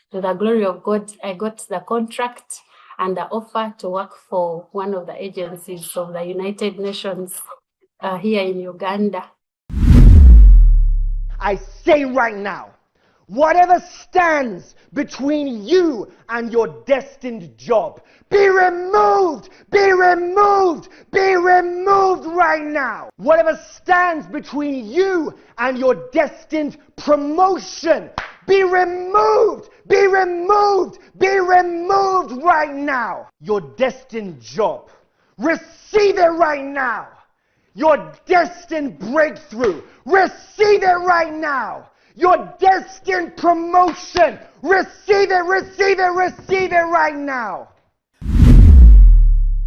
to the glory of God, I got the contract and the offer to work for one of the agencies of the United Nations here in Uganda. I say right now, whatever stands between you and your destined job, be removed, be removed, be removed right now. Whatever stands between you and your destined promotion, be removed, be removed, be removed right now. Your destined job, receive it right now. Your destined breakthrough, receive it right now. Your destined promotion, receive it, receive it, receive it right now.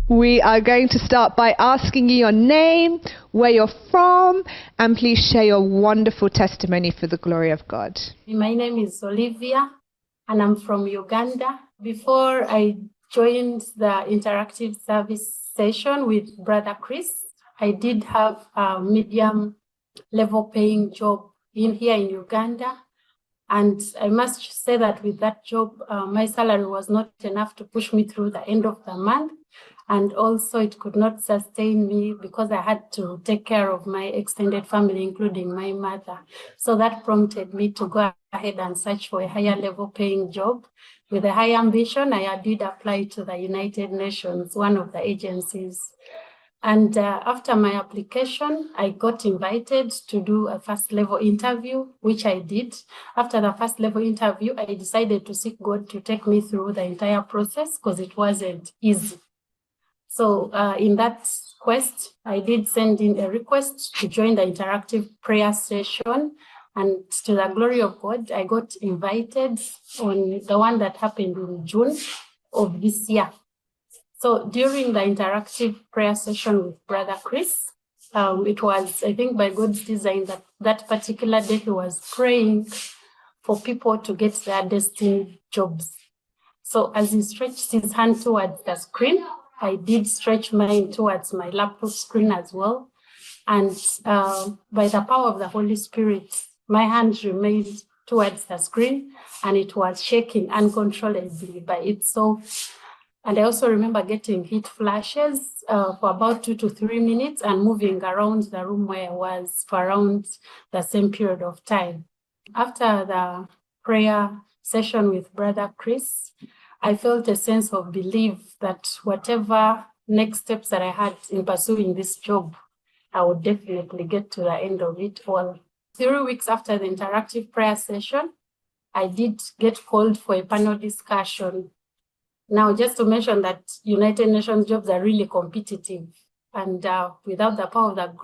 We are going to start by asking you your name, where you're from, and please share your wonderful testimony for the glory of God. My name is Olivia, and I'm from Uganda. Before I joined the interactive service session with Brother Chris, I did have a medium level paying job here in Uganda. And I must say that with that job, my salary was not enough to push me through the end of the month. And also it could not sustain me because I had to take care of my extended family, including my mother. So that prompted me to go ahead and search for a higher level paying job. With a high ambition, I did apply to the United Nations, one of the agencies. And after my application, I got invited to do a first level interview, which I did. After the first level interview, I decided to seek God to take me through the entire process because it wasn't easy. So in that quest, I did send in a request to join the interactive prayer session. And to the glory of God, I got invited on the one that happened in June of this year. So during the interactive prayer session with Brother Chris, it was, I think, by God's design that that particular day he was praying for people to get their destined jobs. So as he stretched his hand towards the screen, I did stretch mine towards my laptop screen as well. And by the power of the Holy Spirit, my hand remained towards the screen and it was shaking uncontrollably by itself. And I also remember getting heat flashes for about 2 to 3 minutes and moving around the room where I was for around the same period of time. After the prayer session with Brother Chris, I felt a sense of belief that whatever next steps that I had in pursuing this job, I would definitely get to the end of it all. 3 weeks after the interactive prayer session, I did get called for a panel discussion. Now, just to mention that United Nations jobs are really competitive, and without the power of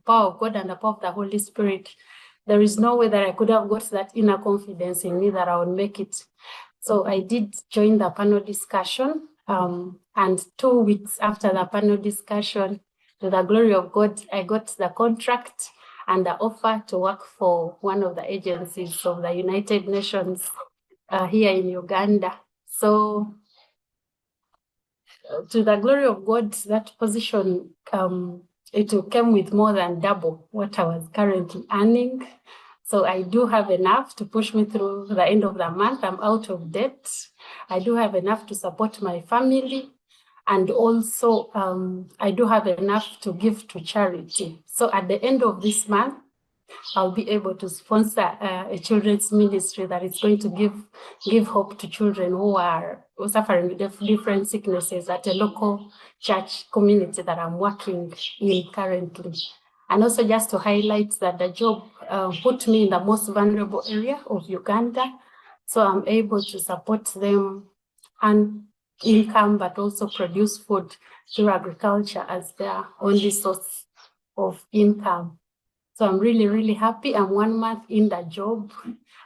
God and the power of the Holy Spirit, there is no way that I could have got that inner confidence in me that I would make it. So I did join the panel discussion, and 2 weeks after the panel discussion, to the glory of God, I got the contract and the offer to work for one of the agencies of the United Nations here in Uganda. So to the glory of God, that position, it came with more than double what I was currently earning. So I do have enough to push me through the end of the month. I'm out of debt. I do have enough to support my family. And also, I do have enough to give to charity. So at the end of this month, I'll be able to sponsor a children's ministry that is going to give hope to children who are suffering with different sicknesses at a local church community that I'm working in currently. And also just to highlight that the job put me in the most vulnerable area of Uganda. So I'm able to support them and income, but also produce food through agriculture as their only source of income. So I'm really, really happy. I'm 1 month in the job,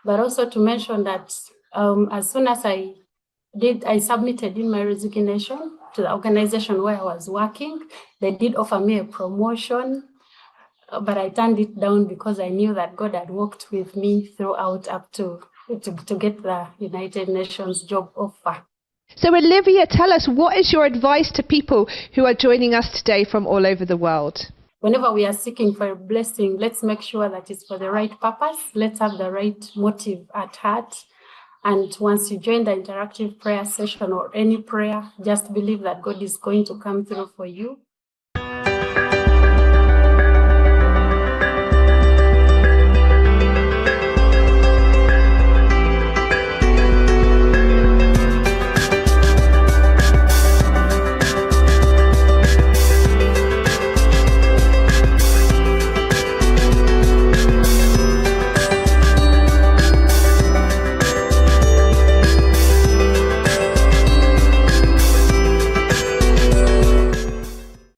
but also to mention that as soon as I submitted in my resignation to the organization where I was working. They did offer me a promotion, but I turned it down because I knew that God had worked with me throughout up to get the United Nations job offer. So Olivia, tell us, what is your advice to people who are joining us today from all over the world? Whenever we are seeking for a blessing, let's make sure that it's for the right purpose. Let's have the right motive at heart. And once you join the interactive prayer session or any prayer, just believe that God is going to come through for you.